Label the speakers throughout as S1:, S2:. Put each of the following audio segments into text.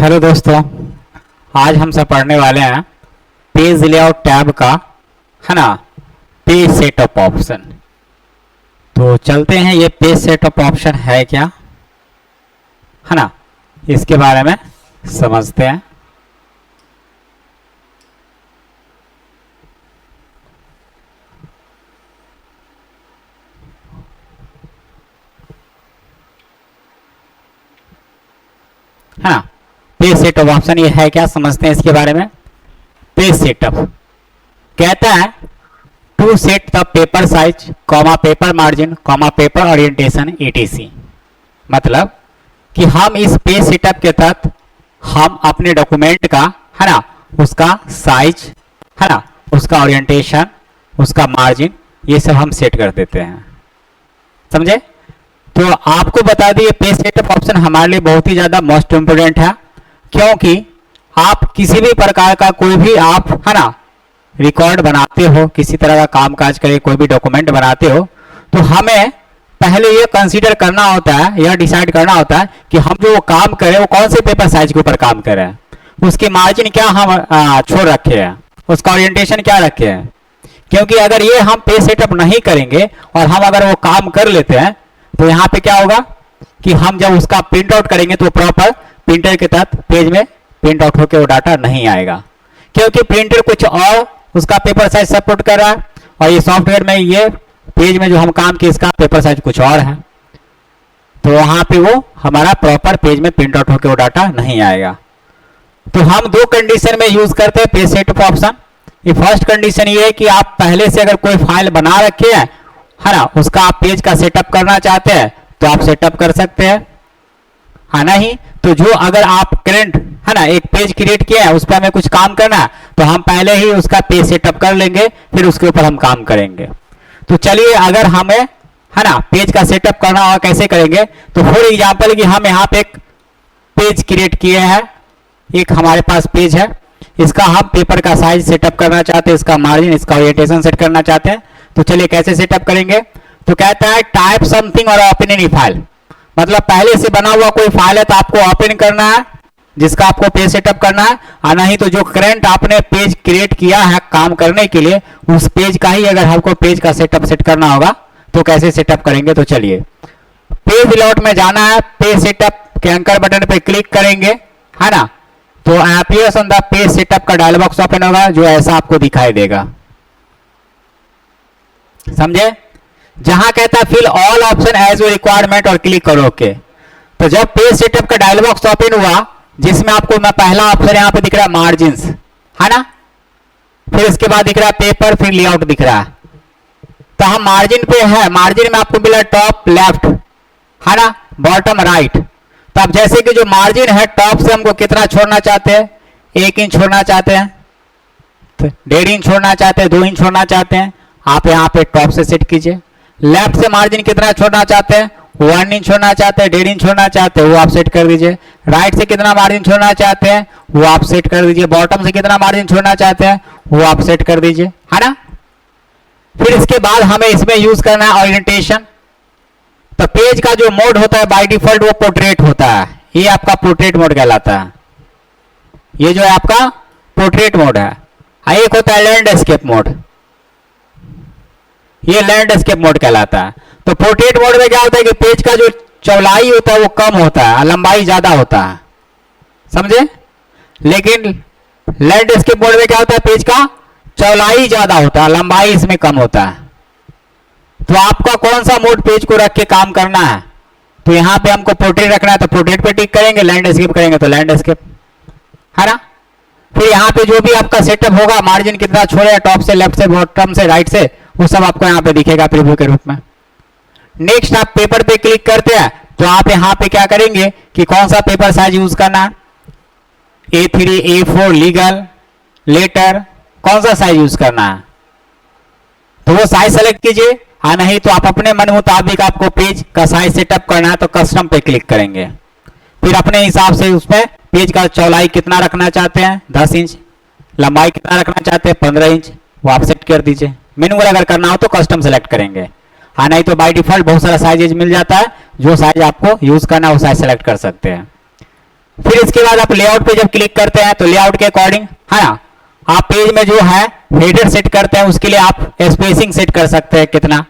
S1: Hello दोस्तों, आज हम सब पढ़ने वाले हैं पेज लेआउट टैब का, है ना, पेज सेटअप ऑप्शन। तो चलते हैं, ये पेज सेटअप ऑप्शन है क्या, है ना, इसके बारे में समझते हैं। है ना, पेज सेटअप ऑप्शन ये है क्या, समझते हैं इसके बारे में। पेज सेटअप कहता है to set the paper size comma paper margin comma paper orientation ETC. मतलब कि हम इस पेज सेटअप के तहत हम अपने डॉक्यूमेंट का, है ना, उसका साइज, है ना, उसका ओरिएंटेशन, उसका मार्जिन, ये सब हम सेट कर देते हैं। समझे? तो आपको बता दिए पेज सेटअप ऑप्शन हमारे लिए बहुत ही ज्यादा मोस्ट इंपोर्टेंट है, क्योंकि आप किसी भी प्रकार का कोई भी आप, है ना, रिकॉर्ड बनाते हो, किसी तरह का काम काज करे, कोई भी डॉक्यूमेंट बनाते हो, तो हमें पहले ये कंसीडर करना होता है, यह डिसाइड करना होता है कि हम जो काम करें वो कौन से पेपर साइज के ऊपर काम करें, उसके मार्जिन क्या हम छोड़ रखे हैं, उसका ओरिएंटेशन क्या रखे हैं। क्योंकि अगर ये हम पेज सेटअप नहीं करेंगे और हम अगर वो काम कर लेते हैं तो यहाँ पे क्या होगा कि हम जब उसका प्रिंट आउट करेंगे तो प्रॉपर प्रिंटर के तहत पेज में प्रिंट आउट होकर वो डाटा नहीं आएगा, क्योंकि प्रिंटर कुछ और उसका पेपर साइज सपोर्ट कर रहा है और ये सॉफ्टवेयर में, ये पेज में जो हम काम किए इसका पेपर साइज कुछ और है, तो वहां पे वो हमारा प्रॉपर पेज में प्रिंट आउट होकर वो डाटा नहीं आएगा। तो हम दो कंडीशन में यूज करते हैं पेज सेटअप ऑप्शन। ये फर्स्ट कंडीशन ये है कि आप पहले से अगर कोई फाइल बना रखे हैं, है ना, उसका आप पेज का सेटअप करना चाहते हैं तो आप सेटअप कर सकते हैं, है ना ही। तो जो अगर आप करंट, है ना, एक पेज क्रिएट किया है, उस पर हमें कुछ काम करना है तो हम पहले ही उसका पेज सेटअप कर लेंगे, फिर उसके ऊपर हम काम करेंगे। तो चलिए, अगर हमें, है ना, पेज का सेटअप करना हो कैसे करेंगे, तो फॉर एग्जाम्पल कि हम यहाँ पे एक पेज क्रिएट किए हैं, एक हमारे पास पेज है, इसका हम पेपर का साइज सेटअप करना चाहते हैं, इसका मार्जिन, इसका ओरिएंटेशन सेट करना चाहते हैं। तो चलिए कैसे सेटअप करेंगे। तो कहता है टाइप समथिंग और ओपन एनी फाइल। मतलब पहले से बना हुआ कोई फाइल है तो आपको ओपन करना है, जिसका आपको पेज सेटअप करना है, और नहीं तो जो करंट आपने पेज क्रिएट किया है काम करने के लिए, उस पेज का ही अगर हमको पेज का सेटअप सेट करना होगा तो कैसे सेटअप करेंगे। तो चलिए पेज लेआउट में जाना है, पेज सेटअप के एंकर बटन पे क्लिक करेंगे, है ना, तो appears on the page setup का डायलॉग बॉक्स ओपन होगा, जो ऐसा आपको दिखाई देगा। समझे? जहां कहता है fill all option as your requirement और क्लिक करो ओके। तो जब पेज सेटअप का डायलॉग बॉक्स ओपन हुआ, जिसमें आपको मैं पहला ऑप्शन यहां पे दिख रहा है मार्जिन्स, है ना, फिर इसके बाद दिख रहा है पेपर, फिर लेआउट दिख रहा है। तो हम मार्जिन पे है, मार्जिन में आपको मिला टॉप लेफ्ट, है ना, बॉटम राइट। तो अब जैसे कि जो मार्जिन है टॉप से हमको कितना छोड़ना चाहते हैं, 1 इंच छोड़ना चाहते हैं, 1.5 इंच छोड़ना चाहते हैं, 2 इंच छोड़ना चाहते हैं, आप यहाँ पे टॉप से सेट कीजिए। लेफ्ट से मार्जिन कितना छोड़ना चाहते हैं, 1 इंच छोड़ना चाहते हैं, 1.5 इंच छोड़ना चाहते हैं, वो आप सेट कर दीजिए। राइट से कितना मार्जिन छोड़ना चाहते हैं वो आप सेट कर दीजिए। बॉटम से कितना मार्जिन छोड़ना चाहते हैं वो आप सेट कर दीजिए, है ना। फिर इसके बाद हमें इसमें यूज करना है ओरिएंटेशन। तो पेज का जो मोड होता है बाय डिफॉल्ट वो पोर्ट्रेट होता है, ये आपका पोर्ट्रेट मोड कहलाता है। ये जो है आपका पोर्ट्रेट मोड है। एक होता है लैंडस्केप मोड, ये लैंडस्केप मोड कहलाता है। तो पोर्ट्रेट मोड में क्या होता है कि पेज का जो चौड़ाई होता है वो कम होता है, लंबाई ज्यादा होता है, समझे। लेकिन लैंडस्केप मोड में क्या होता है, पेज का चौड़ाई ज्यादा होता है, लंबाई इसमें कम होता है। तो आपका कौन सा मोड पेज को रख के काम करना है, तो यहां पे हमको पोर्ट्रेट रखना है तो पोर्ट्रेट पे टिक करेंगे, लैंडस्केप करेंगे तो लैंडस्केप, है ना। फिर यहाँ पे जो भी आपका सेटअप होगा, मार्जिन कितना छोड़े, टॉप से, लेफ्ट से, बॉटम से, राइट से, वो सब आपको यहाँ पे दिखेगा प्रीव्यू के रूप में। नेक्स्ट आप पेपर पे क्लिक करते हैं तो आप यहाँ पे क्या करेंगे कि कौन सा पेपर साइज यूज करना है, A3, A4, लीगल, लेटर, कौन सा साइज यूज करना है, तो वो साइज सेलेक्ट कीजिए। हाँ, नहीं तो आप अपने मन मुताबिक आपको पेज का साइज सेटअप करना है तो कस्टम पे क्लिक करेंगे। फिर अपने हिसाब से उसमें पेज का चौड़ाई कितना रखना चाहते हैं, 10 इंच, लंबाई कितना रखना चाहते हैं, 15 इंच, वो आप सेट कर दीजिए। मैनुअल अगर करना हो तो कस्टम सेलेक्ट करेंगे, हाँ, नहीं तो बाय डिफॉल्ट बहुत सारा साइजेज मिल जाता है, जो साइज आपको यूज करना है वो साइज सेलेक्ट कर सकते हैं। फिर इसके बाद आप लेआउट पे जब क्लिक करते हैं तो लेआउट के अकॉर्डिंग है ना, आप पेज में जो है हेडर सेट करते हैं उसके लिए आप स्पेसिंग सेट कर सकते हैं कितना,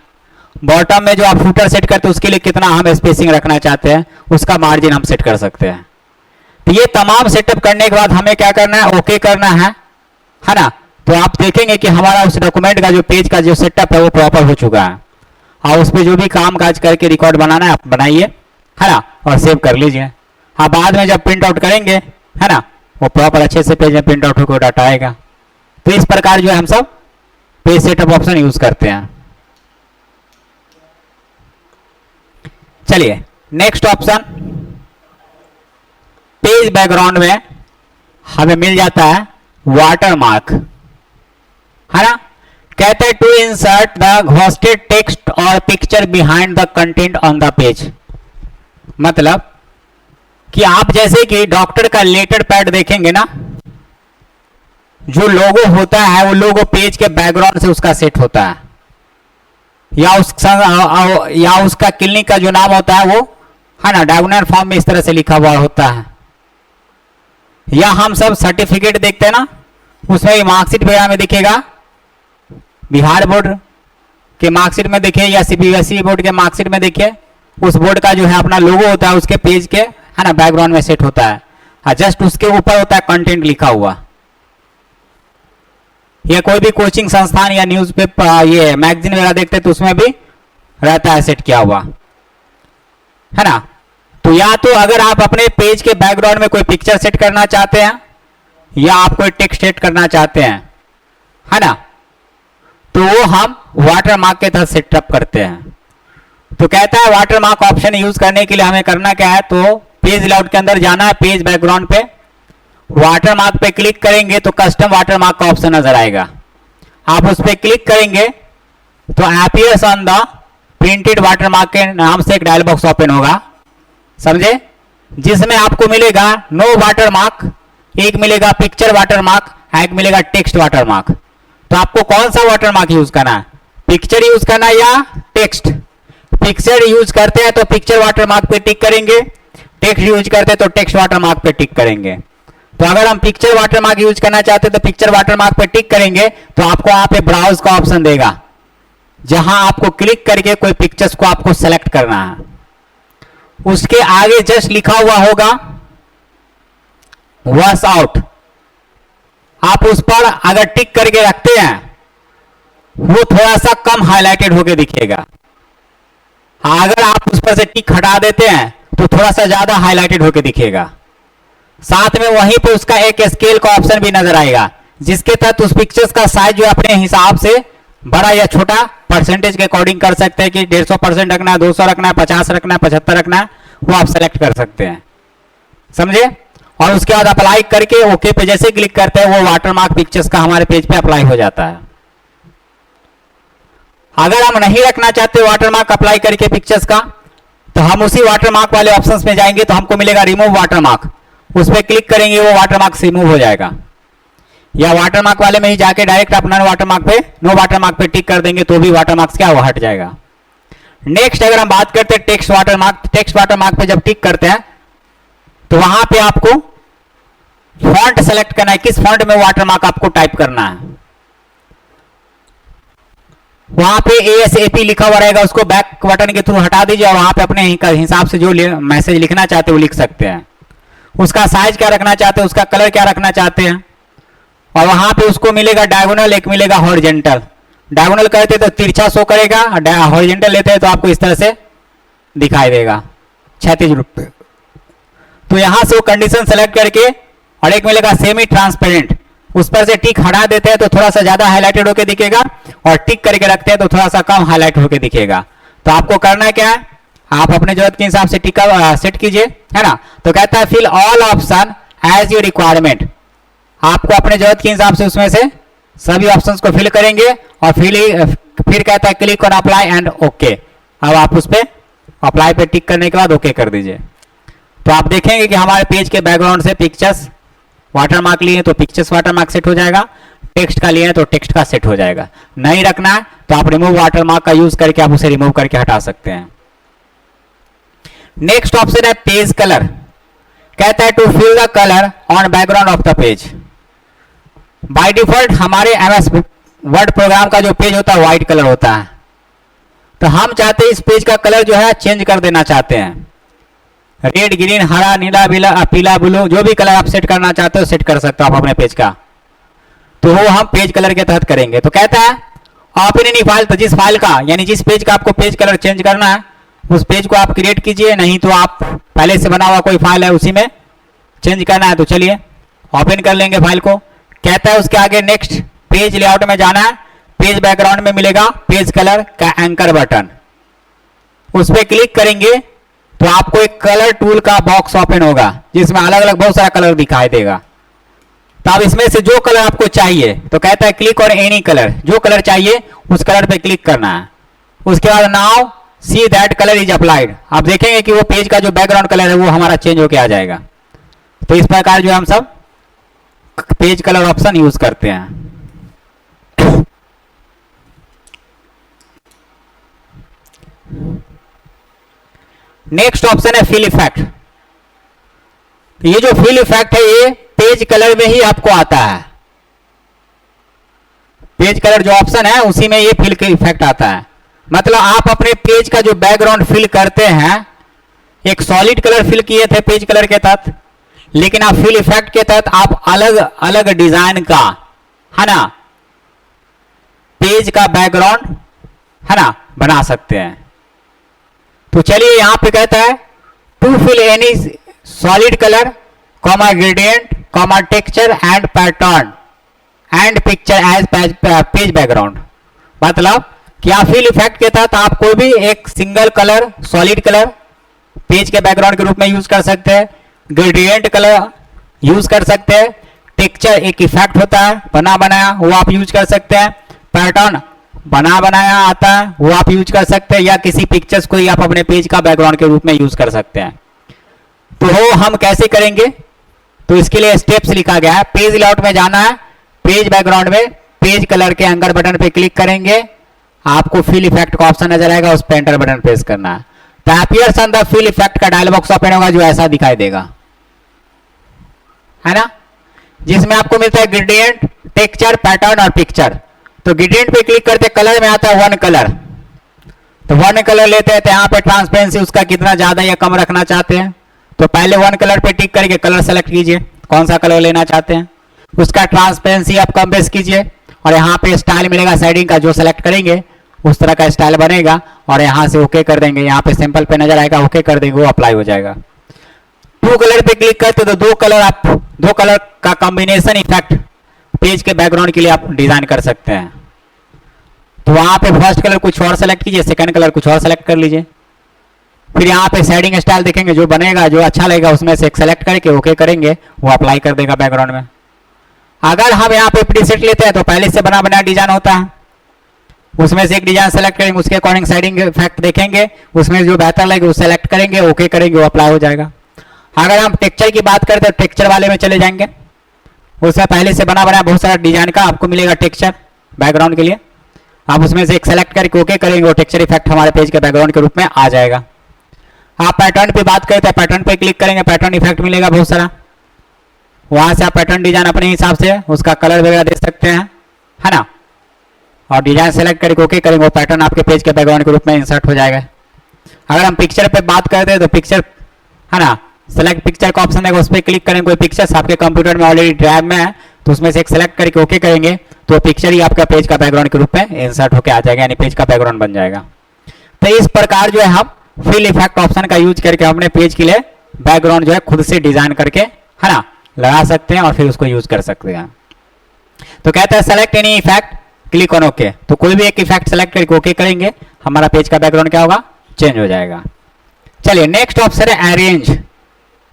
S1: बॉटम में जो आप फुटर सेट करते हैं उसके लिए कितना हम स्पेसिंग रखना चाहते हैं, उसका मार्जिन हम सेट कर सकते हैं। तो ये तमाम सेटअप करने के बाद हमें क्या करना है, ओके करना है ना। तो आप देखेंगे कि हमारा उस डॉक्यूमेंट का जो पेज का जो सेटअप है वो प्रॉपर हो चुका है, और उस पर जो भी काम काज करके रिकॉर्ड बनाना है आप बनाइए है ना, और सेव कर लीजिए। हाँ, बाद में जब प्रिंट आउट करेंगे है ना, वो प्रॉपर अच्छे से पेज में प्रिंट आउट होकर डाटा आएगा। तो इस प्रकार जो है हम सब पेज सेटअप ऑप्शन यूज करते हैं। चलिए नेक्स्ट ऑप्शन, पेज बैकग्राउंड में हमें मिल जाता है वाटर मार्क है ना। कहते हैं to insert the ghosted text or picture behind the content on the page. मतलब कि आप जैसे कि डॉक्टर का लेटर पैड देखेंगे ना, जो लोगो होता है वो लोगो पेज के बैकग्राउंड से उसका सेट होता है, या उसका क्लिनिक का जो नाम होता है वो है ना डायगोनल फॉर्म में इस तरह से लिखा हुआ होता है। या हम सब सर्टिफिकेट देखते हैं ना, उसमें मार्कशीट वगैरह में दिखेगा, बिहार बोर्ड के मार्कशीट में देखे या सीबीएसई बोर्ड के मार्कशीट में देखे, उस बोर्ड का जो है अपना लोगो होता है उसके पेज के है ना बैकग्राउंड में सेट होता है, जस्ट उसके ऊपर होता है कंटेंट लिखा हुआ। या कोई भी कोचिंग संस्थान या न्यूज़पेपर ये मैगजीन वगैरह देखते हैं तो उसमें भी रहता है सेट किया हुआ है ना। तो या तो अगर आप अपने पेज के बैकग्राउंड में कोई पिक्चर सेट करना चाहते हैं या आप कोई टेक्स्ट सेट करना चाहते हैं है ना, तो वो हम वाटर मार्क के तहत सेटअप करते हैं। तो कहता है वाटर मार्क ऑप्शन यूज करने के लिए हमें करना क्या है, तो पेज लेआउट के अंदर जाना है, पेज बैकग्राउंड पे वाटर मार्क पे क्लिक करेंगे तो कस्टम वाटर मार्क का ऑप्शन नजर आएगा। आप उस पर क्लिक करेंगे तो appears on the printed water mark के नाम से एक डायलॉग बॉक्स ओपन होगा, समझे, जिसमें आपको मिलेगा नो वाटर मार्क, एक मिलेगा पिक्चर वाटर मार्क, एक मिलेगा टेक्स्ट वाटर मार्क। तो आपको कौन सा वाटर मार्क यूज करना है, पिक्चर यूज करना है या टेक्स्ट। पिक्चर यूज करते हैं तो पिक्चर वाटर मार्क पे टिक करेंगे, टेक्स्ट यूज करते हैं तो टेक्स्ट वाटर मार्क पे टिक करेंगे। तो अगर हम पिक्चर वाटर मार्क यूज करना चाहते हैं तो पिक्चर वाटर मार्क पे टिक करेंगे तो आपको वहां पे ब्राउज का ऑप्शन देगा, जहां आपको क्लिक करके कोई पिक्चर्स को आपको सेलेक्ट करना है। उसके आगे जस्ट लिखा हुआ होगा वॉश आउट, आप उस पर अगर टिक करके रखते हैं वो थोड़ा सा कम हाईलाइटेड होके दिखेगा, अगर आप उस पर से टिक हटा देते हैं तो थोड़ा सा ज्यादा हाईलाइटेड होके दिखेगा। साथ में वहीं पे उसका एक स्केल का ऑप्शन भी नजर आएगा, जिसके तहत उस पिक्चर्स का साइज जो अपने हिसाब से बड़ा या छोटा परसेंटेज के अकॉर्डिंग कर सकते हैं कि 150% रखना है, 200 रखना है, 50 रखना है, 75 रखना है, वो आप सेलेक्ट कर सकते हैं, समझे। और उसके बाद अप्लाई करके ओके पे जैसे क्लिक करते हैं वो वाटरमार्क पिक्चर्स का हमारे पेज पे अप्लाई हो जाता है। अगर हम नहीं रखना चाहते वाटरमार्क अप्लाई करके पिक्चर्स का, तो हम उसी वाटरमार्क वाले ऑप्शंस में जाएंगे तो हमको मिलेगा रिमूव वाटरमार्क, उस पर क्लिक करेंगे वो वाटरमार्क से रिमूव हो जाएगा। या वाटरमार्क वाले में ही जाके डायरेक्ट अपना वाटरमार्क पे नो वाटरमार्क पे टिक कर देंगे तो भी वाटरमार्क्स क्या वो हट जाएगा। नेक्स्ट अगर हम बात करते हैं टेक्स्ट वाटरमार्क, टेक्स्ट वाटरमार्क पे जब टिक करते हैं तो वहां पे आपको फॉन्ट सेलेक्ट करना है, किस फॉन्ट में वाटरमार्क आपको टाइप करना है। वहां पे ASAP लिखा हुआ रहेगा, उसको बैक बटन के थ्रू हटा दीजिए और वहां पे अपने हिसाब से जो मैसेज लिखना चाहते हैं वो लिख सकते हैं। उसका साइज क्या रखना चाहते हैं, उसका कलर क्या रखना चाहते हैं, और वहां पे उसको मिलेगा डायगोनल, एक मिलेगा हॉरिजॉन्टल। डायगोनल करते तो तिरछा शो करेगा, हॉरिजॉन्टल लेते हैं तो आपको इस तरह से दिखाई देगा क्षैतिज रूप पे। तो यहां से वो कंडीशन सेलेक्ट करके, और एक मिलेगा सेमी ट्रांसपेरेंट, उस पर से टिक हटा देते हैं तो थोड़ा सा ज्यादा हाईलाइटेड होकर दिखेगा, और टिक करके रखते हैं तो थोड़ा सा कम हाईलाइट होकर दिखेगा। तो आपको करना क्या है, आप अपने जरूरत के हिसाब से टिका सेट कीजिए, है ना। तो कहता है fill all option as your requirement, आपको अपने जरूरत के हिसाब से उसमें से सभी ऑप्शंस को फिल करेंगे, और फिर कहता है click on apply and okay. अब आप उस पर अप्लाई पे टिक करने के बाद ओके कर दीजिए। तो आप देखेंगे कि हमारे पेज के बैकग्राउंड से पिक्चर्स वाटरमार्क लिए तो पिक्चर्स वाटरमार्क सेट हो जाएगा, टेक्स्ट का लिए तो टेक्स्ट का सेट हो जाएगा। नहीं रखना है तो आप रिमूव वाटरमार्क का यूज करके आप उसे रिमूव करके हटा सकते हैं। नेक्स्ट ऑप्शन है पेज कलर। कहता है to fill the colour on background of the page. By default हमारे एमएस वर्ड प्रोग्राम का जो पेज होता है व्हाइट कलर होता है, तो हम चाहते हैं इस पेज का कलर जो है चेंज कर देना चाहते हैं, रेड, ग्रीन, हरा, नीला, पीला, ब्लू, जो भी कलर आप सेट करना चाहते हो सेट कर सकते हो आप अपने पेज का। तो वो हम पेज कलर के तहत करेंगे। तो कहता है ओपन एनी फाइल, तो जिस फाइल का यानी जिस पेज का आपको पेज कलर चेंज करना है उस पेज को आप क्रिएट कीजिए, नहीं तो आप पहले से बना हुआ कोई फाइल है उसी में चेंज करना है। तो चलिए ओपन कर लेंगे फाइल को। कहता है उसके आगे नेक्स्ट पेज लेआउट में जाना है, पेज बैकग्राउंड में मिलेगा पेज कलर का एंकर बटन, उस पर क्लिक करेंगे तो आपको एक कलर टूल का बॉक्स ओपन होगा जिसमें अलग अलग बहुत सारा कलर दिखाई देगा। तो अब इसमें से जो कलर आपको चाहिए, तो कहता है क्लिक और एनी कलर, जो कलर चाहिए उस कलर पे क्लिक करना है। उसके बाद now see that colour is applied, आप देखेंगे कि वो पेज का जो बैकग्राउंड कलर है वो हमारा चेंज होके आ जाएगा। तो इस प्रकार जो हम सब पेज कलर ऑप्शन यूज करते हैं। नेक्स्ट ऑप्शन है फिल इफेक्ट। ये जो फिल इफेक्ट है ये पेज कलर में ही आपको आता है, पेज कलर जो ऑप्शन है उसी में ये फिल इफेक्ट आता है। मतलब आप अपने पेज का जो बैकग्राउंड फिल करते हैं, एक सॉलिड कलर फिल किए थे पेज कलर के तहत, लेकिन आप फिल इफेक्ट के तहत आप अलग अलग डिजाइन का है ना पेज का बैकग्राउंड है ना बना सकते हैं। तो चलिए यहां पे कहता है to fill any solid colour comma gradient comma texture and pattern and picture as page background. मतलब कि आप फिल इफेक्ट के तहत आप कोई भी एक single colour solid colour page के बैकग्राउंड के रूप में यूज कर सकते हैं, ग्रेडियंट कलर यूज कर सकते हैं, टेक्सचर एक इफेक्ट होता है बना बनाया वो आप यूज कर सकते हैं, पैटर्न बना बनाया आता है वो आप यूज कर सकते हैं, या किसी पिक्चर्स को ही आप अपने पेज का बैकग्राउंड के रूप में यूज कर सकते हैं। तो वो हम कैसे करेंगे, तो इसके लिए स्टेप्स लिखा गया है। पेज लेआउट में जाना है, पेज बैकग्राउंड में पेज कलर के एंकर बटन पे क्लिक करेंगे, आपको फिल इफेक्ट का ऑप्शन नजर आएगा, उस पे एंटर बटन प्रेस करना है। तो appears on the fill effect का डायलॉग बॉक्स ओपन होगा जो ऐसा दिखाई देगा, है ना, जिसमें आपको मिलता है ग्रेडियंट, टेक्सचर, पैटर्न और पिक्चर। तो ग्रेडियंट पे क्लिक करते कलर में आता है वन कलर, तो वन कलर लेते हैं। तो यहाँ पे ट्रांसपेरेंसी उसका कितना ज्यादा या कम रखना चाहते हैं, तो पहले वन कलर पे टिक करके कलर सेलेक्ट कीजिए कौन सा कलर लेना चाहते हैं, उसका ट्रांसपेरेंसी आप कम बेस कीजिए, और यहाँ पे स्टाइल मिलेगा शेडिंग का, जो सेलेक्ट करेंगे उस तरह का स्टाइल बनेगा, और यहाँ से ओके कर देंगे, यहाँ पे सिंपल पे नजर आएगा, ओके कर देंगे वो अप्लाई हो जाएगा। टू कलर पे क्लिक करते तो दो कलर का कॉम्बिनेशन इफेक्ट पेज के बैकग्राउंड के लिए आप डिजाइन कर सकते हैं। तो वहां पे फर्स्ट कलर कुछ और सेलेक्ट कीजिए, सेकंड कलर कुछ और सेलेक्ट कर लीजिए, फिर यहाँ पे शेडिंग स्टाइल देखेंगे, जो बनेगा जो अच्छा लगेगा उसमें से एक सेलेक्ट करके ओके करेंगे, वो अप्लाई कर देगा बैकग्राउंड में। अगर हम यहाँ पे प्रीसेट लेते हैं तो पहले से बना बनाया डिजाइन होता है, उसमें से एक डिजाइन सेलेक्ट करेंगे, उसके अकॉर्डिंग शेडिंग इफेक्ट देखेंगे, उसमें जो बेहतर लगे वो सेलेक्ट करेंगे, ओके करेंगे, वो अप्लाई हो जाएगा। अगर हम टेक्सचर की बात करते हैं तो टेक्सचर वाले में चले जाएंगे, उसमें पहले से बना बनाया बहुत सारा डिजाइन का आपको मिलेगा टेक्सचर बैकग्राउंड के लिए, आप उसमें से एक सेलेक्ट करके ओके करेंगे, वो टेक्सचर इफेक्ट हमारे पेज के बैकग्राउंड के रूप में आ जाएगा। आप पैटर्न पे बात करते हैं, पैटर्न पे क्लिक करेंगे, पैटर्न इफेक्ट मिलेगा बहुत सारा, वहां से आप पैटर्न डिजाइन अपने हिसाब से उसका कलर वगैरह दे सकते हैं, है ना, और डिजाइन सेलेक्ट करके ओके करेंगे, वो पैटर्न आपके पेज के बैकग्राउंड के रूप में इंसर्ट हो जाएगा। अगर हम पिक्चर पे बात करते हैं तो पिक्चर है ना, सेलेक्ट पिक्चर का ऑप्शन है, उस पर क्लिक करेंगे, कोई पिक्चर्स आपके कंप्यूटर में ऑलरेडी ड्राइव में है तो उसमें से एक सेलेक्ट करके ओके करेंगे, तो पिक्चर ही आपका पेज का बैकग्राउंड के रूप में इंसर्ट होकर आ जाएगा, यानी पेज का बैकग्राउंड बन जाएगा। तो इस प्रकार जो है हम फिल इफेक्ट ऑप्शन का यूज करके अपने पेज के लिए बैकग्राउंड जो है खुद से डिजाइन करके है ना लगा सकते हैं और फिर उसको यूज कर सकते हैं। तो कहते हैं select any effect click on okay, तो कोई भी एक इफेक्ट सेलेक्ट करके ओके करेंगे, हमारा पेज का बैकग्राउंड क्या होगा, चेंज हो जाएगा। चलिए नेक्स्ट ऑप्शन है अरेंज।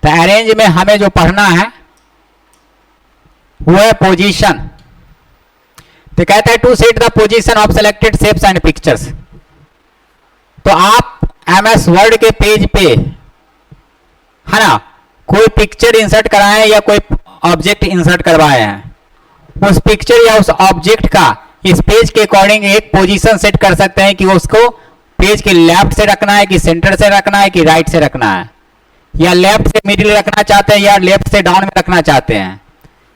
S1: तो अरेंज में हमें जो पढ़ना है वो है पोजीशन। तो कहता है to set the position of selected shapes and pictures. तो आप एमएस वर्ड के पेज पे है ना कोई पिक्चर इंसर्ट कराए या कोई ऑब्जेक्ट इंसर्ट करवाए हैं, उस पिक्चर या उस ऑब्जेक्ट का इस पेज के अकॉर्डिंग एक पोजीशन सेट कर सकते हैं कि उसको पेज के लेफ्ट से रखना है कि सेंटर से रखना है कि राइट से रखना है, या लेफ्ट से मिडिल रखना चाहते हैं या लेफ्ट से डाउन में रखना चाहते हैं,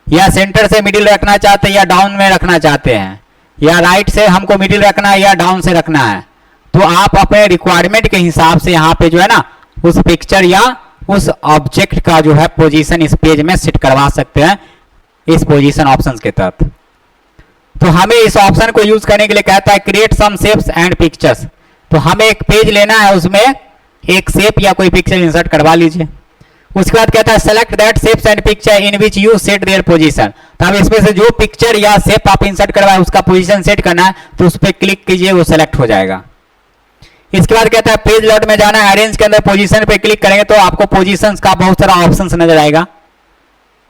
S1: या सेंटर से मिडिल रखना चाहते हैं या डाउन में रखना चाहते हैं, या राइट से हमको मिडिल रखना है या डाउन से रखना है, तो आप अपने रिक्वायरमेंट के हिसाब से यहाँ पे जो है ना उस पिक्चर या उस ऑब्जेक्ट का जो है पोजीशन इस पेज में सेट करवा सकते हैं इस पोजीशन ऑप्शंस के तहत। तो हमें इस ऑप्शन को यूज करने के लिए कहता है create some shapes and pictures. तो हमें एक पेज लेना है, उसमें एक शेप या कोई पिक्चर इंसर्ट करवा लीजिए। उसके बाद कहता है select that shapes and picture in which you set their position. तो अब इसमें से जो पिक्चर या शेप आप इंसर्ट करवाए उसका पोजीशन सेट करना है, तो उस पर क्लिक कीजिए, वो सेलेक्ट हो जाएगा। इसके बाद कहता है पेज लॉट में जाना है, अरेंज के अंदर पोजीशन पे क्लिक करेंगे तो आपको पोजीशंस का बहुत सारा ऑप्शंस नजर आएगा,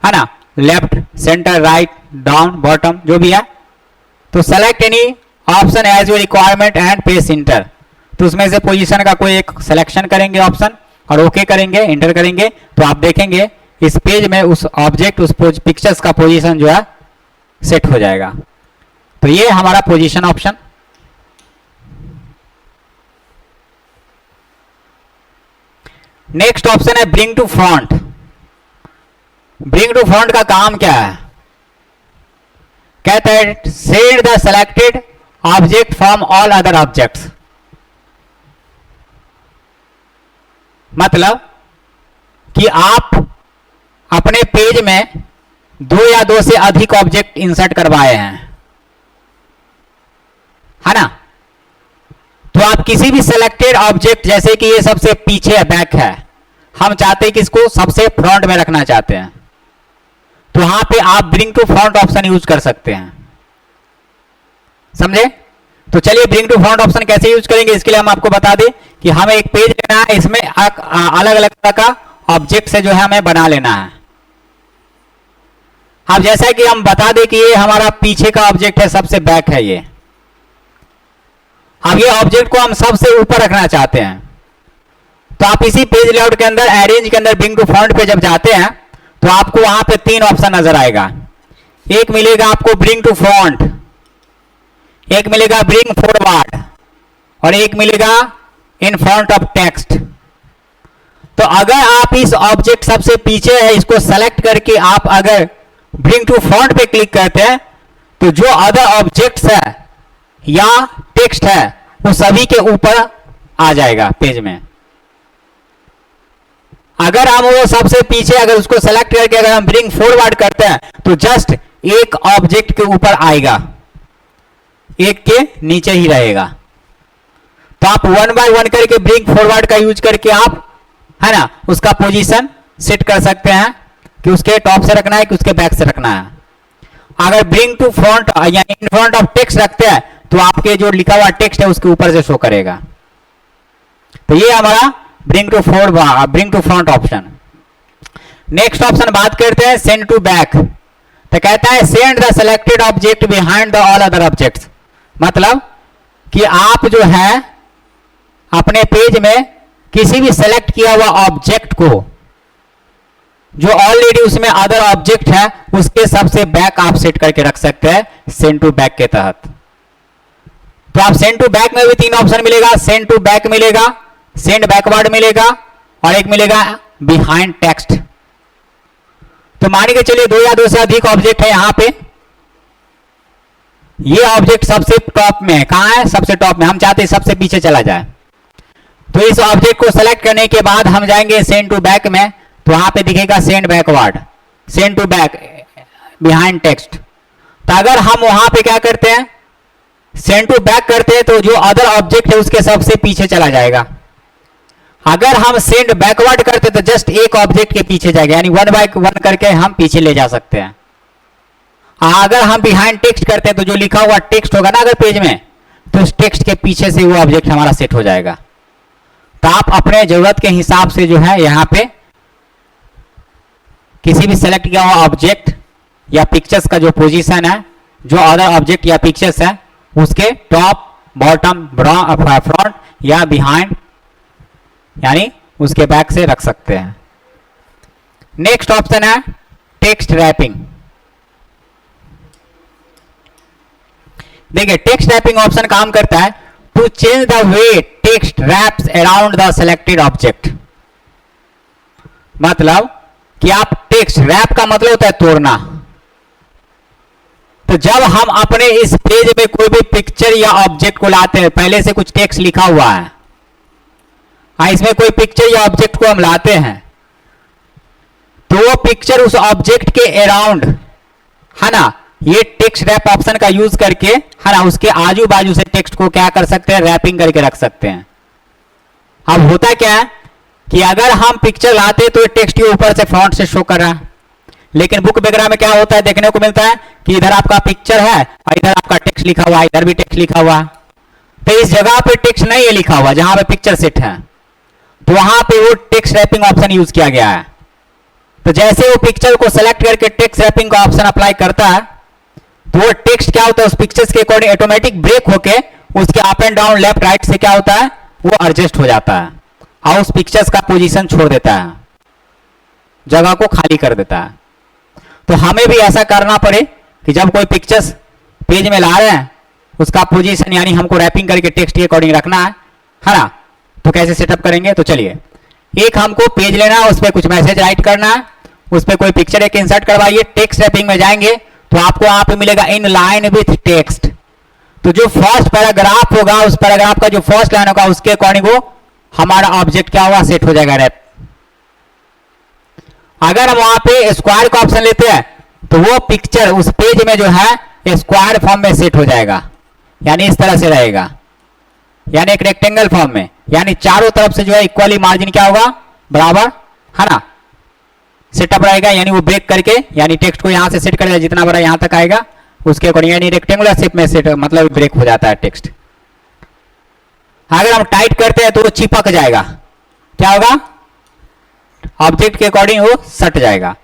S1: है ना, left, centre, right, down, bottom, जो भी है। तो select any option as your requirement and press enter. तो उसमें से पोजीशन का कोई एक सिलेक्शन करेंगे ऑप्शन और ओके करेंगे, इंटर करेंगे, तो आप देखेंगे इस पेज में उस ऑब्जेक्ट, उस पिक्चर्स का पोजीशन जो है सेट हो जाएगा। तो ये हमारा पोजीशन ऑप्शन। नेक्स्ट ऑप्शन है bring to front. Bring to front का काम क्या है? कहता है set the selected object from all other objects. मतलब कि आप अपने पेज में 2 या 2 से अधिक ऑब्जेक्ट इंसर्ट करवाए हैं, है ना। तो आप किसी भी सिलेक्टेड ऑब्जेक्ट, जैसे कि ये सबसे पीछे है, बैक है, हम चाहते हैं कि इसको सबसे फ्रंट में रखना चाहते हैं, तो यहां पे आप bring to front option use कर सकते हैं, समझे। तो चलिए ब्रिंग टू फ्रंट ऑप्शन कैसे यूज करेंगे, इसके लिए हम आपको बता दें कि हमें एक पेज लेना है, इसमें अलग अलग तरह का ऑब्जेक्ट से जो है हमें बना लेना है। अब जैसा कि हम बता दें कि ये हमारा पीछे का ऑब्जेक्ट है, सबसे बैक है ये। अब ये ऑब्जेक्ट को हम सबसे ऊपर रखना चाहते हैं, तो आप इसी पेज लेआउट के अंदर अरेंज के अंदर ब्रिंग टू फ्रंट पे जब जाते हैं तो आपको वहां पे 3 ऑप्शन नजर आएगा। एक मिलेगा आपको ब्रिंग टू फ्रंट, एक मिलेगा ब्रिंग फॉरवर्ड और एक मिलेगा इन फ्रंट ऑफ टेक्स्ट। तो अगर आप इस ऑब्जेक्ट सबसे पीछे है, इसको सेलेक्ट करके आप अगर ब्रिंग टू फ्रंट पे क्लिक करते हैं तो जो अदर ऑब्जेक्ट्स है या टेक्स्ट है वो सभी के ऊपर आ जाएगा पेज में। अगर हम वो सबसे पीछे अगर उसको सेलेक्ट करके अगर हम ब्रिंग फॉरवर्ड करते हैं तो जस्ट एक ऑब्जेक्ट के ऊपर आएगा, एक के नीचे ही रहेगा। तो आप 1 बाय 1 करके ब्रिंग फॉरवर्ड का यूज करके आप, है ना, उसका पोजीशन सेट कर सकते हैं कि उसके टॉप से रखना है कि उसके बैक से रखना है। अगर ब्रिंग टू फ्रंट या इन फ्रंट ऑफ टेक्स्ट रखते हैं तो आपके जो लिखा हुआ टेक्स्ट है उसके ऊपर से शो करेगा। तो ये हमारा bring to front option. Next option बात करते हैं सेंड टू बैक। तो कहता है send the selected object behind the all other objects. मतलब कि आप जो है अपने पेज में किसी भी सेलेक्ट किया हुआ ऑब्जेक्ट को, जो ऑलरेडी उसमें अदर ऑब्जेक्ट है, उसके सबसे बैक आप सेट करके रख सकते हैं सेंड टू बैक के तहत। तो आप सेंड टू बैक में भी 3 ऑप्शन मिलेगा, सेंड टू बैक मिलेगा, सेंड बैकवर्ड मिलेगा और एक मिलेगा बिहाइंड टेक्स्ट। तो मान के चलिए 2 या 2 से अधिक ऑब्जेक्ट है यहां पे, ये ऑब्जेक्ट सबसे टॉप में है। कहां है? सबसे टॉप में। हम चाहते हैं सबसे पीछे चला जाए। तो इस ऑब्जेक्ट को सेलेक्ट करने के बाद हम जाएंगे सेंड टू बैक में, तो वहां पे दिखेगा send backward, send to back, behind text. तो अगर हम वहां पे क्या करते हैं, सेंड टू बैक करते हैं, तो जो अदर ऑब्जेक्ट है उसके सबसे पीछे चला जाएगा। अगर हम सेंड बैकवर्ड करते तो जस्ट एक ऑब्जेक्ट के पीछे जाएगा, यानी 1 बाय 1 करके हम पीछे ले जा सकते हैं। अगर हम बिहाइंड टेक्स्ट करते हैं तो जो लिखा हुआ टेक्स्ट होगा ना अगर पेज में, तो उस टेक्स्ट के पीछे से वो ऑब्जेक्ट हमारा सेट हो जाएगा। तो आप अपने जरूरत के हिसाब से जो है यहाँ पे किसी भी सेलेक्ट किया हुआ ऑब्जेक्ट या पिक्चर्स का जो पोजीशन है, जो अदर ऑब्जेक्ट या पिक्चर्स है, उसके टॉप, बॉटम, फ्रंट या बिहाइंड यानी उसके बैक से रख सकते हैं। नेक्स्ट ऑप्शन है टेक्स्ट रैपिंग। देखिए टेक्स्ट रैपिंग ऑप्शन काम करता है to change the way text wraps around the selected object. मतलब कि आप टेक्स्ट, रैप का मतलब होता है तोड़ना। तो जब हम अपने इस पेज में कोई भी पिक्चर या ऑब्जेक्ट को लाते हैं, पहले से कुछ टेक्स्ट लिखा हुआ है, इसमें कोई पिक्चर या ऑब्जेक्ट को हम लाते हैं, तो वो पिक्चर उस ऑब्जेक्ट के अराउंड, है ना, ये टेक्स्ट रैप ऑप्शन का यूज करके, है ना, उसके आजू बाजू से टेक्स्ट को क्या कर सकते हैं, रैपिंग करके रख सकते हैं। अब होता क्या है कि अगर हम पिक्चर लाते तो टेक्स्ट के ऊपर से फ्रंट से शो कर रहा है, लेकिन बुक वगैरह में क्या होता है, देखने को मिलता है कि इधर आपका पिक्चर है और इधर आपका टेक्स्ट लिखा हुआ है, इधर भी टेक्स्ट लिखा हुआ है। तो इस जगह पे टेक्स्ट नहीं है लिखा हुआ जहां पे पिक्चर सेट है, तो वहां पे वो टेक्स्ट रैपिंग ऑप्शन यूज किया गया है। तो जैसे वो पिक्चर को सेलेक्ट करके टेक्स्ट रैपिंग का ऑप्शन अप्लाई करता है, तो वो टेक्स्ट क्या होता है, उस पिक्चर्स के अकॉर्डिंग ऑटोमेटिक ब्रेक होके उसके up and down, left right से क्या होता है, वो एडजस्ट हो जाता है और उस पिक्चर्स का पोजीशन छोड़ देता है, जगह को खाली कर देता है। तो हमें भी ऐसा करना पड़े कि जब कोई पिक्चर्स पेज में ला रहे हैं, उसका पोजीशन यानी हमको रैपिंग करके टेक्स्ट के अकॉर्डिंग रखना है ना, तो कैसे सेटअप करेंगे। तो चलिए, एक हमको पेज लेना है, उस पर कुछ मैसेज राइट करना है, उस पर कोई पिक्चर एक इंसर्ट करवाइए। टेक्स्ट रैपिंग में जाएंगे तो आपको यहाँ पे मिलेगा इन लाइन विथ टेक्स्ट। तो जो फर्स्ट पैराग्राफ होगा, उस पैराग्राफ का जो फर्स्ट लाइन होगा, उसके अकॉर्डिंग वो हमारा ऑब्जेक्ट क्या होगा, सेट हो जाएगा रैप। अगर हम वहां पे स्क्वायर का ऑप्शन लेते हैं तो वो पिक्चर उस पेज में जो है स्क्वायर फॉर्म में सेट हो जाएगा, यानी इस तरह से रहेगा, यानी एक रेक्टेंगल फॉर्म में, यानी चारों तरफ से जो है इक्वली मार्जिन क्या होगा, बराबर, है ना, सेटअप रहेगा। यानी वो ब्रेक करके, यानी टेक्स्ट को यहां से सेट करेगा, जितना बड़ा यहां तक आएगा उसके अकॉर्डिंग, यानी रेक्टेंगुलर शेप में सेट, मतलब ब्रेक हो जाता है टेक्स्ट। अगर हम टाइट करते हैं तो वो चिपक जाएगा, क्या होगा, ऑब्जेक्ट के अकॉर्डिंग वो सट जाएगा।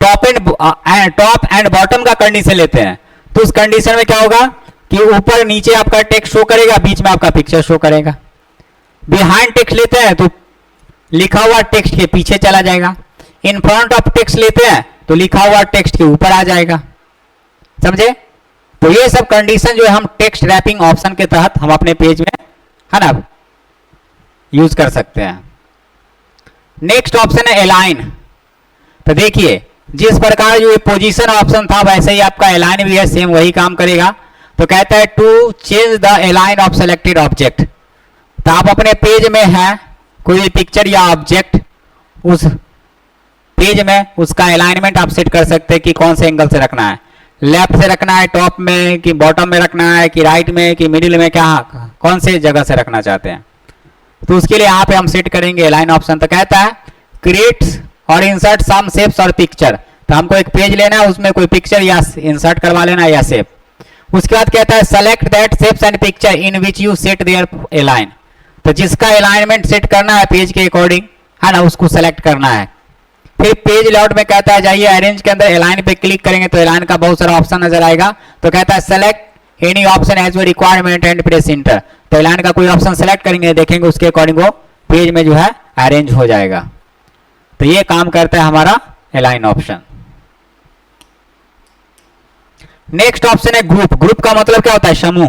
S1: टॉप एंड बॉटम का कंडीशन लेते हैं तो उस कंडीशन में क्या होगा कि ऊपर नीचे आपका टेक्स्ट शो करेगा, बीच में आपका पिक्चर शो करेगा। बिहाइंड टेक्स्ट लेते हैं तो लिखा हुआ टेक्स्ट के पीछे चला जाएगा। इन फ्रंट ऑफ टेक्स्ट लेते हैं तो लिखा हुआ टेक्स्ट के ऊपर आ जाएगा, समझे। तो ये सब कंडीशन जो है हम टेक्स्ट रैपिंग ऑप्शन के तहत हम अपने पेज में, है ना, यूज कर सकते हैं। नेक्स्ट ऑप्शन है अलाइन। तो देखिए, जिस प्रकार जो ये पोजीशन ऑप्शन था वैसे ही आपका अलाइन भी है, सेम वही काम करेगा। तो कहता है to change the align of selected object. तो आप अपने पेज में है कोई पिक्चर या ऑब्जेक्ट, उस पेज में उसका अलाइनमेंट आप सेट कर सकते हैं कि कौन से एंगल से रखना है, लेफ्ट से रखना है, टॉप में कि बॉटम में रखना है, कि राइट में कि मिडिल में, क्या कौन से जगह से रखना चाहते हैं। तो उसके लिए यहाँ पे हम सेट करेंगे अलाइन ऑप्शन। तो कहता है क्रिएट और इंसर्ट सम शेप्स और पिक्चर। तो हमको एक पेज लेना है, उसमें कोई पिक्चर या इंसर्ट करवा लेना है या शेप। उसके बाद कहता है select that shapes and picture in which you set their align. तो जिसका अलाइनमेंट सेट करना है पेज के अकॉर्डिंग, है ना, उसको सेलेक्ट करना है। फिर पेज लेआउट में कहता है जाइए अरेंज के अंदर अलाइन पे क्लिक करेंगे तो अलाइन का बहुत सारा ऑप्शन नजर आएगा। तो कहता है select any option as your requirement and press enter. तो अलाइन का कोई ऑप्शन सेलेक्ट करेंगे, देखेंगे उसके अकॉर्डिंग वो पेज में जो है अरेंज हो जाएगा। तो ये काम करता है हमारा अलाइन ऑप्शन। नेक्स्ट ऑप्शन है ग्रुप। ग्रुप का मतलब क्या होता है, समूह।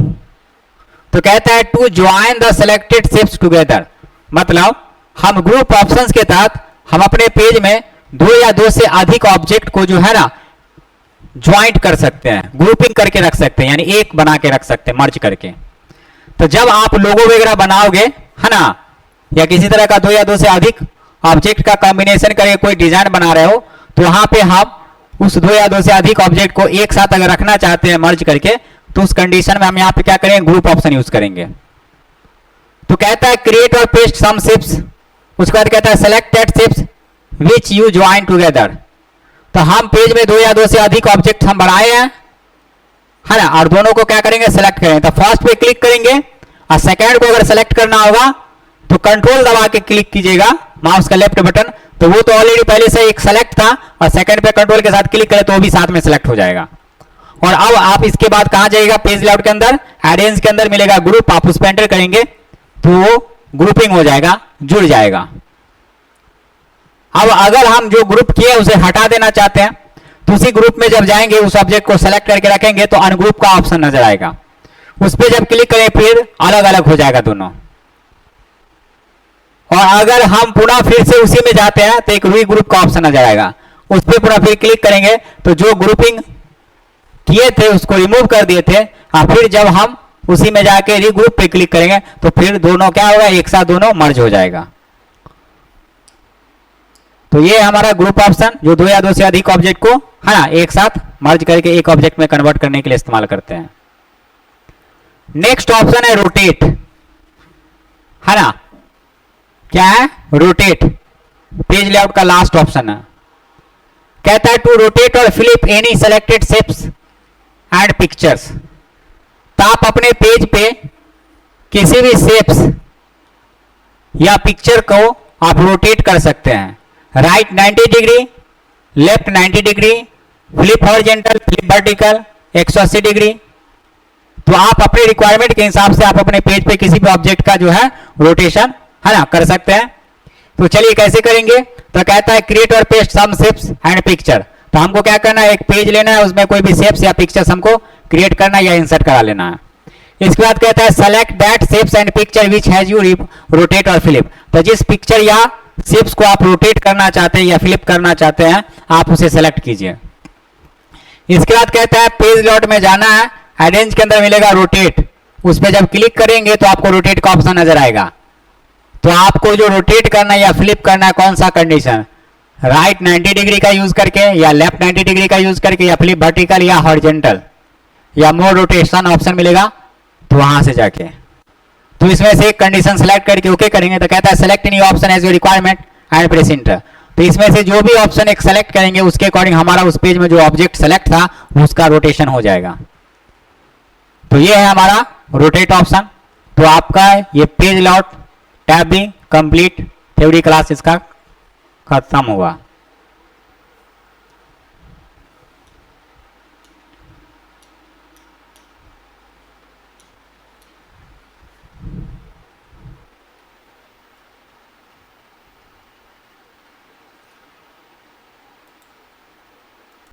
S1: तो कहता है to join the selected shapes together. मतलब हम ग्रुप ऑप्शंस के तहत हम अपने पेज में दो या दो से अधिक ऑब्जेक्ट को जो है ना ज्वाइंट कर सकते हैं, ग्रुपिंग करके रख सकते हैं, यानी एक बना के रख सकते हैं, मर्ज करके। तो जब आप लोगो वगैरह बनाओगे, है ना, या किसी तरह का दो या दो से अधिक ऑब्जेक्ट का कॉम्बिनेशन करके कोई डिजाइन बना रहे हो, तो वहां पे हम उस दो या दो से अधिक ऑब्जेक्ट को एक साथ अगर रखना चाहते हैं मर्ज करके, तो उस कंडीशन में हम यहाँ पे क्या करेंगे, ग्रुप ऑप्शन यूज करेंगे। तो कहता है क्रिएट और पेस्ट सम शेप्स। उसके बाद कहता है select that shapes which you join together. तो हम पेज में दो या दो से अधिक ऑब्जेक्ट हम बनाए हैं, है ना, और दोनों को क्या करेंगे, सेलेक्ट करेंगे। तो फर्स्ट पे क्लिक करेंगे और सेकंड को अगर सेलेक्ट करना होगा तो कंट्रोल दबा के क्लिक कीजिएगा माउस का लेफ्ट बटन। तो वो तो ऑलरेडी पहले से एक सेलेक्ट था, और सेकंड पे कंट्रोल के साथ क्लिक करें तो वो भी साथ में सेलेक्ट हो जाएगा। और अब आप इसके बाद कहां जाइएगा, पेज लेआउट के अंदर अरेंज के अंदर मिलेगा ग्रुप, आप उस पर एंटर करेंगे तो वो ग्रुपिंग हो जाएगा, जुड़ जाएगा। अब अगर हम जो ग्रुप किए उसे हटा देना चाहते हैं तो उसी ग्रुप में जब जाएंगे उस ऑब्जेक्ट को सेलेक्ट करके रखेंगे तो अनग्रुप का ऑप्शन नजर आएगा, उस पर जब क्लिक करें फिर अलग अलग हो जाएगा दोनों। और अगर हम पुनः फिर से उसी में जाते हैं तो एक रीग्रुप का ऑप्शन नजर आएगा, उस पर पुनः फिर क्लिक करेंगे तो जो ग्रुपिंग किए थे उसको रिमूव कर दिए थे, और फिर जब हम उसी में जाके रीग्रुप पे क्लिक करेंगे तो फिर दोनों क्या होगा, एक साथ दोनों मर्ज हो जाएगा। तो ये हमारा ग्रुप ऑप्शन जो दो या दो से अधिक ऑब्जेक्ट को है ना एक साथ मर्ज करके एक ऑब्जेक्ट में कन्वर्ट करने के लिए इस्तेमाल करते हैं। नेक्स्ट ऑप्शन है रोटेट, है ना, क्या है, रोटेट, पेज लेआउट का लास्ट ऑप्शन है। कहता है टू रोटेट और flip any selected shapes and pictures. तो आप अपने पेज पे किसी भी शेप्स या पिक्चर को आप रोटेट कर सकते हैं, right 90 degree, left 90 degree, flip horizontal, flip vertical, 180 degree. तो आप अपने रिक्वायरमेंट के हिसाब से आप अपने पेज पे किसी भी ऑब्जेक्ट का जो है रोटेशन है ना कर सकते हैं। तो चलिए कैसे करेंगे, तो कहता है क्रिएट और paste some shapes and picture. तो हमको क्या करना है, एक पेज लेना है, उसमें कोई भी शेप्स या पिक्चर्स हमको क्रिएट करना है या इंसर्ट करा लेना है। इसके बाद कहता है select that shapes and picture which has you rotate और फ्लिप। तो जिस पिक्चर या शेप्स को आप रोटेट करना चाहते हैं या फ्लिप करना चाहते हैं आप उसे सेलेक्ट कीजिए। इसके बाद कहता है पेज लेआउट में जाना है, अरेंज के अंदर मिलेगा रोटेट, उस पर जब क्लिक करेंगे तो आपको रोटेट का ऑप्शन नजर आएगा। तो आपको जो रोटेट करना है या फ्लिप करना है कौन सा कंडीशन, राइट 90 डिग्री का यूज करके या लेफ्ट 90 डिग्री का यूज करके या फ्लिप वर्टिकल या हॉरिजॉन्टल या मोर रोटेशन ऑप्शन मिलेगा तो वहां से जाके तो इसमें से एक कंडीशन सेलेक्ट करके ओके करेंगे। तो कहता है select any option as your requirement and press enter. तो इसमें से जो भी ऑप्शन एक सेलेक्ट करेंगे उसके अकॉर्डिंग हमारा उस पेज में जो ऑब्जेक्ट सेलेक्ट था उसका रोटेशन हो जाएगा। तो ये है हमारा रोटेट ऑप्शन। तो आपका ये पेज लेआउट टैब भी कंप्लीट थ्योरी क्लास इसका खत्म हुआ।